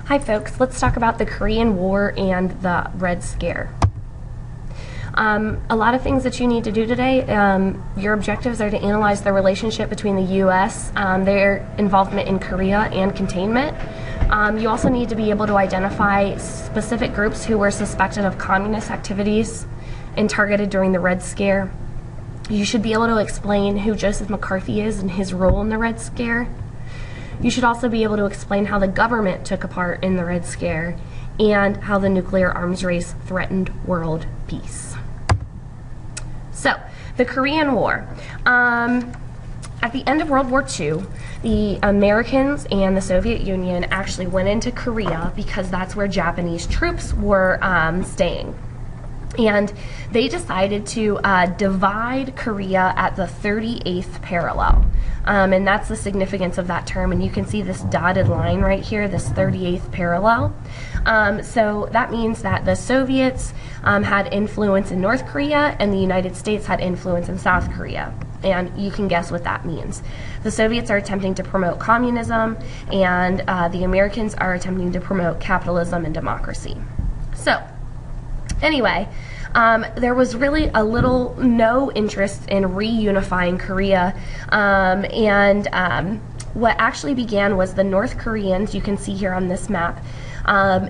Hi folks, let's talk about the Korean War and the Red Scare. A lot of things that you need to do today. Your objectives are to analyze the relationship between the U.S., their involvement in Korea, and containment. You also need to be able to identify specific groups who were suspected of communist activities and targeted during the Red Scare. You should be able to explain who Joseph McCarthy is and his role in the Red Scare. You should also be able to explain how the government took a part in the Red Scare and how the nuclear arms race threatened world peace. So, the Korean War. At the end of World War II, the Americans and the Soviet Union actually went into Korea because that's where Japanese troops were staying. And they decided to divide Korea at the 38th parallel. And that's the significance of that term. And you can see this dotted line right here, this 38th parallel. So that means that the Soviets had influence in North Korea and the United States had influence in South Korea. And you can guess what that means. The Soviets are attempting to promote communism, and the Americans are attempting to promote capitalism and democracy. So, anyway, there was really no interest in reunifying Korea, and what actually began was the North Koreans, you can see here on this map,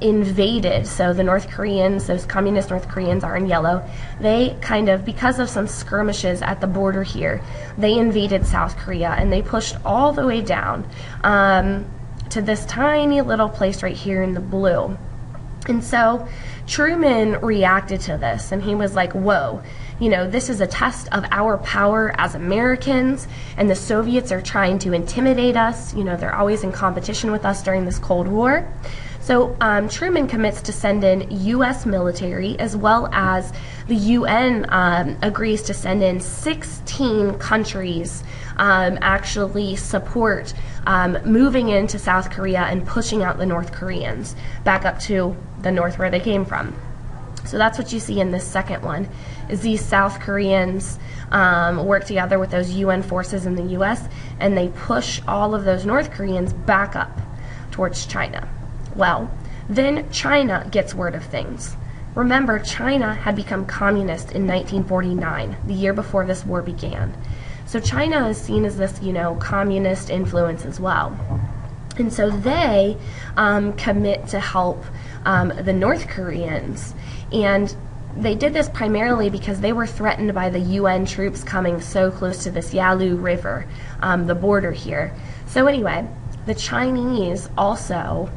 invaded. So the North Koreans, those communist North Koreans are in yellow, they kind of, because of some skirmishes at the border here, they invaded South Korea, and they pushed all the way down to this tiny little place right here in the blue. And so Truman reacted to this, and he was like, whoa, you know, this is a test of our power as Americans, and the Soviets are trying to intimidate us. You know, they're always in competition with us during this Cold War. So Truman commits to send in U.S. military, as well as the UN agrees to send in 16 countries actually support moving into South Korea and pushing out the North Koreans back up to the north where they came from. So that's what you see in this second one, is these South Koreans work together with those UN forces in the U.S., and they push all of those North Koreans back up towards China. Well, then China gets word of things. Remember, China had become communist in 1949, the year before this war began. So China is seen as this, you know, communist influence as well. And so they commit to help the North Koreans. And they did this primarily because they were threatened by the UN troops coming so close to this Yalu River, the border here. So anyway, the Chinese also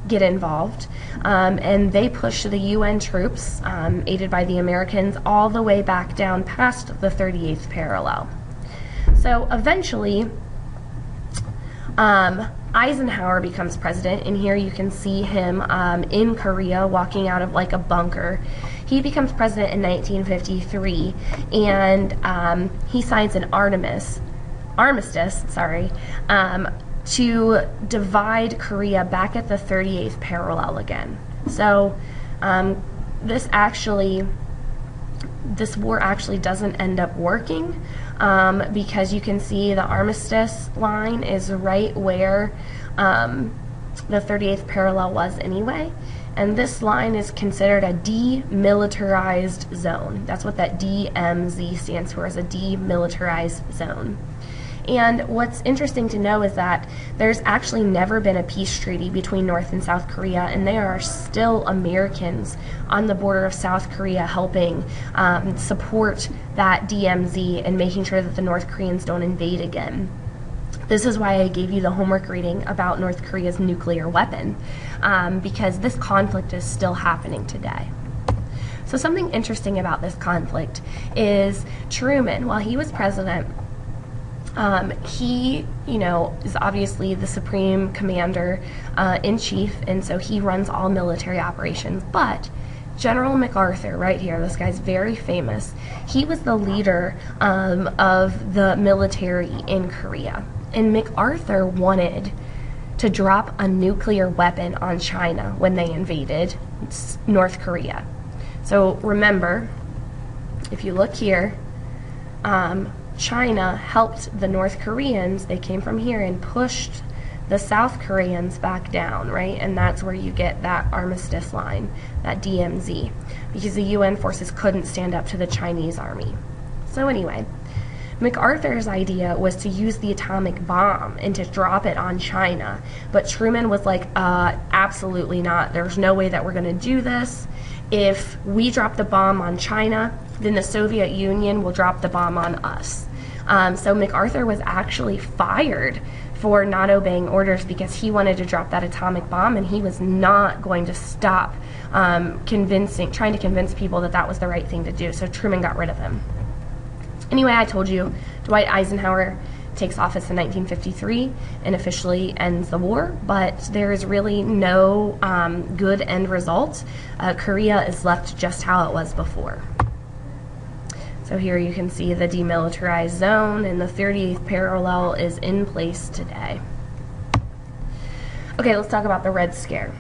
get involved, and they push the UN troops, aided by the Americans, all the way back down past the 38th parallel. So eventually, Eisenhower becomes president, and here you can see him in Korea walking out of like a bunker. He becomes president in 1953, and he signs an armistice, to divide Korea back at the 38th parallel again. So this war actually doesn't end up working, because you can see the armistice line is right where the 38th parallel was anyway, and this line is considered a demilitarized zone. That's what that DMZ stands for, is a demilitarized zone. And what's interesting to know is that there's actually never been a peace treaty between North and South Korea, and there are still Americans on the border of South Korea helping support that DMZ and making sure that the North Koreans don't invade again. This is why I gave you the homework reading about North Korea's nuclear weapon, because this conflict is still happening today. So something interesting about this conflict is Truman, while he was president, he, you know, is obviously the supreme commander in chief, and so he runs all military operations. But General MacArthur, right here, this guy's very famous, he was the leader of the military in Korea. And MacArthur wanted to drop a nuclear weapon on China when they invaded North Korea. So remember, if you look here, China helped the North Koreans, they came from here and pushed the South Koreans back down, right? And that's where you get that armistice line, that DMZ, because the UN forces couldn't stand up to the Chinese army. So anyway, MacArthur's idea was to use the atomic bomb and to drop it on China, but Truman was like, absolutely not. There's no way that we're going to do this. If we drop the bomb on China, then the Soviet Union will drop the bomb on us. So MacArthur was actually fired for not obeying orders because he wanted to drop that atomic bomb, and he was not going to stop trying to convince people that that was the right thing to do. So Truman got rid of him. Anyway, I told you, Dwight Eisenhower takes office in 1953 and officially ends the war, but there is really no good end result. Korea is left just how it was before. So here you can see the demilitarized zone, and the 38th parallel is in place today. Okay, let's talk about the Red Scare.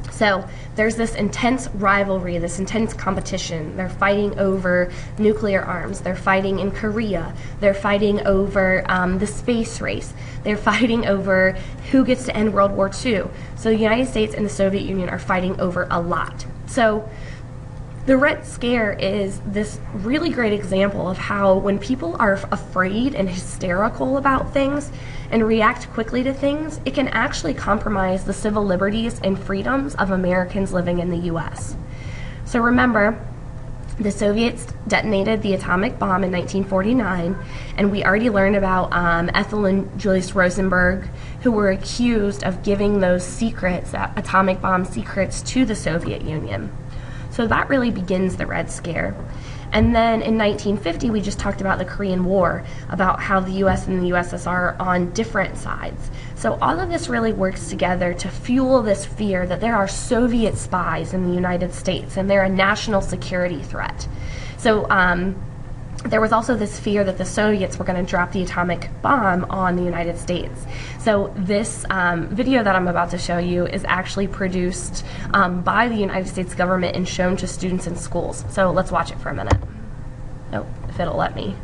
So there's this intense rivalry, this intense competition. They're fighting over nuclear arms. They're fighting in Korea. They're fighting over the space race. They're fighting over who gets to end World War II. So the United States and the Soviet Union are fighting over a lot. So the Red Scare is this really great example of how when people are afraid and hysterical about things and react quickly to things, it can actually compromise the civil liberties and freedoms of Americans living in the U.S. So remember, the Soviets detonated the atomic bomb in 1949, and we already learned about Ethel and Julius Rosenberg, who were accused of giving those secrets, atomic bomb secrets, to the Soviet Union. So that really begins the Red Scare. And then in 1950, we just talked about the Korean War, about how the U.S. and the USSR are on different sides. So all of this really works together to fuel this fear that there are Soviet spies in the United States and they're a national security threat. So there was also this fear that the Soviets were going to drop the atomic bomb on the United States. So this video that I'm about to show you is actually produced by the United States government and shown to students in schools. So let's watch it for a minute. Oh, if it'll let me.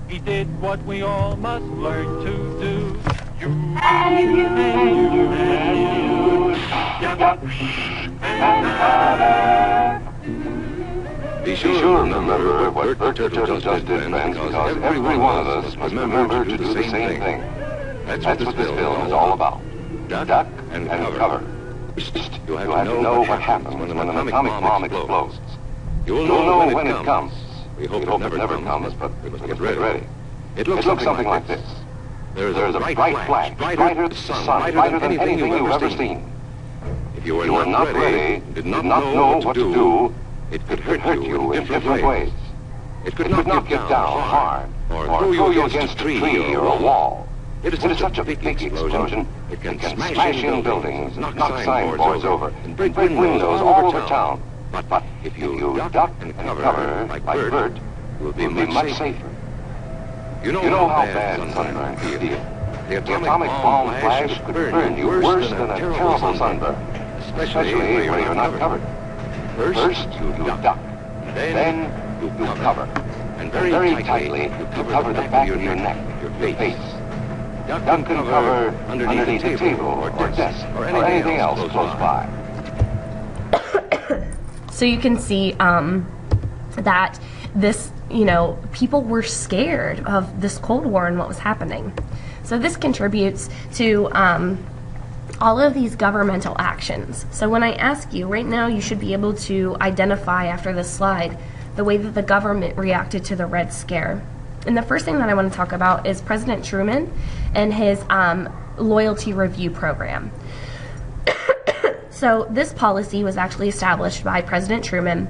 He did what we all must learn to do. You And you, and you, and you, Be sure to remember what Bert Turtle just did, friends, because every one of us must remember to do the same thing. That's what this film is all about. Duck and cover. First, you have to know what happens when an atomic bomb explodes. You'll know when it comes. We hope it never comes, but we must get ready. It looks something like this. There's a bright flash, brighter than the sun, brighter than anything you've ever seen. If you were not ready, did not know what to do, it could hurt you in different ways. It could knock you down hard, or throw you against a tree or a wall. It is such a big explosion, it can smash in buildings, knock signboards over, and break windows all over town. But if you duck and cover like Bert, you will be much safer. You know how bad sunburn can feel. The atomic bomb flash could burn you worse than a terrible sunburn, especially where you're not covered. First, you duck, then you cover, and very tightly you cover the back of your neck, your face. Duck and cover underneath a table or desk or anything else close by. So you can see that this, people were scared of this Cold War and what was happening. So this contributes to all of these governmental actions. So when I ask you, right now you should be able to identify after this slide the way that the government reacted to the Red Scare. And the first thing that I want to talk about is President Truman and his loyalty review program. So this policy was actually established by President Truman,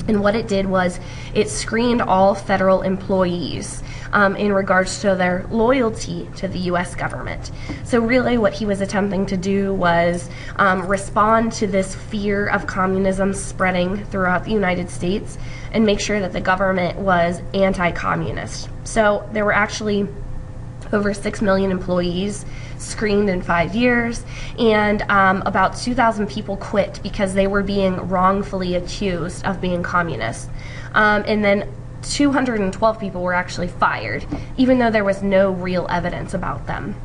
and what it did was it screened all federal employees in regards to their loyalty to the U.S. government. So really what he was attempting to do was respond to this fear of communism spreading throughout the United States and make sure that the government was anti-communist. So there were actually over 6 million employees screened in 5 years, and about 2,000 people quit because they were being wrongfully accused of being communists. And then 212 people were actually fired, even though there was no real evidence about them.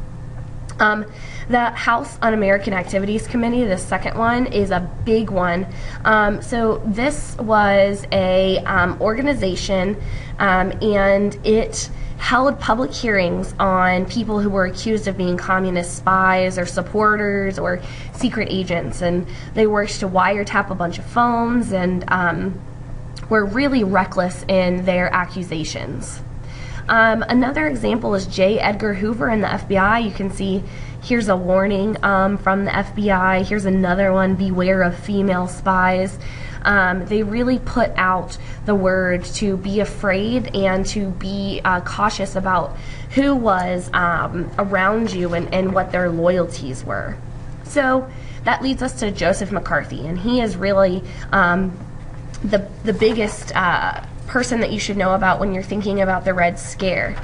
The House Un-American Activities Committee, the second one, is a big one. So this was a organization, and it held public hearings on people who were accused of being communist spies or supporters or secret agents, and they worked to wiretap a bunch of phones and were really reckless in their accusations. Another example is J. Edgar Hoover and the FBI. You can see here's a warning from the FBI. Here's another one, beware of female spies. They really put out the word to be afraid and to be cautious about who was around you and what their loyalties were. So that leads us to Joseph McCarthy, and he is really the biggest person that you should know about when you're thinking about the Red Scare.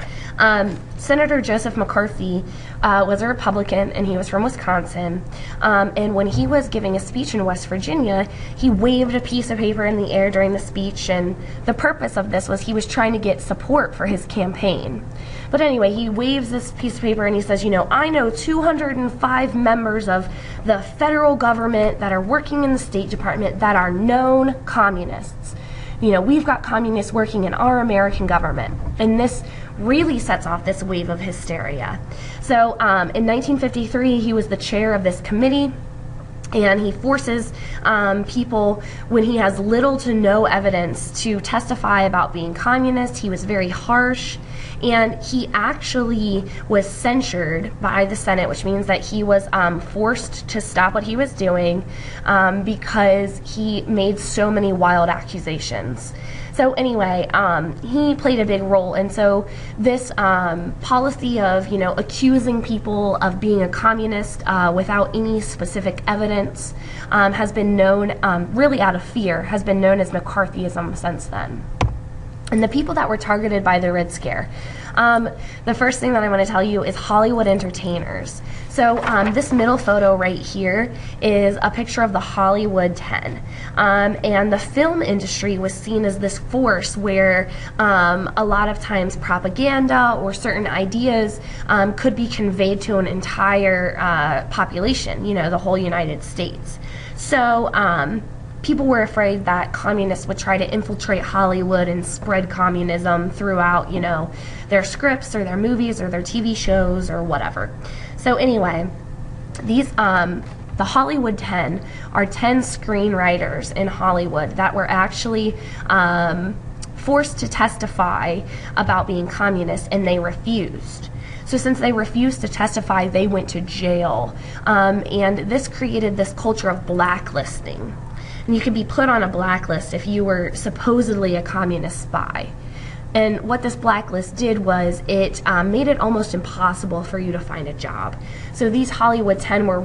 Senator Joseph McCarthy was a Republican, and he was from Wisconsin. And when he was giving a speech in West Virginia, he waved a piece of paper in the air during the speech, and the purpose of this was he was trying to get support for his campaign. But anyway, he waves this piece of paper and he says, you know, I know 205 members of the federal government that are working in the State Department that are known communists. You know, we've got communists working in our American government. And this really sets off this wave of hysteria. So in 1953, he was the chair of this committee, and he forces people, when he has little to no evidence, to testify about being communist. He was very harsh, and he actually was censured by the Senate, which means that he was forced to stop what he was doing because he made so many wild accusations. So anyway, he played a big role, and so this policy of, you know, accusing people of being a communist without any specific evidence has been known, really out of fear, has been known as McCarthyism since then. And the people that were targeted by the Red Scare, the first thing that I want to tell you is Hollywood entertainers. So this middle photo right here is a picture of the Hollywood 10. And the film industry was seen as this force where a lot of times propaganda or certain ideas could be conveyed to an entire population, you know, the whole United States. So people were afraid that communists would try to infiltrate Hollywood and spread communism throughout, you know, their scripts or their movies or their TV shows or whatever. So anyway, these the Hollywood 10 are 10 screenwriters in Hollywood that were actually forced to testify about being communist, and they refused. So since they refused to testify, they went to jail, and this created this culture of blacklisting. And you could be put on a blacklist if you were supposedly a communist spy. And what this blacklist did was it made it almost impossible for you to find a job. So these Hollywood 10 were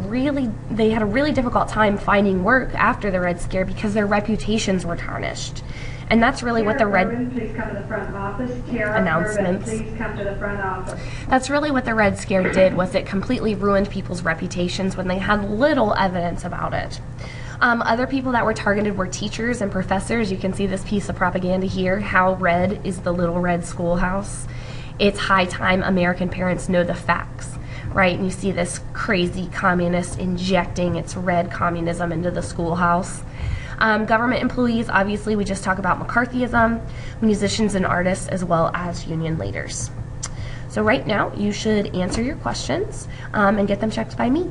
they had a really difficult time finding work after the Red Scare because their reputations were tarnished. And that's really what the please come to the front office. announcements. Please come to the front office. That's really what the Red Scare did, was it completely ruined people's reputations when they had little evidence about it. Other people that were targeted were teachers and professors. You can see this piece of propaganda here. How red is the little red schoolhouse? It's high time American parents know the facts, right? And you see this crazy communist injecting its red communism into the schoolhouse. Government employees, obviously, we just talked about McCarthyism, musicians and artists, as well as union leaders. So right now, you should answer your questions and get them checked by me.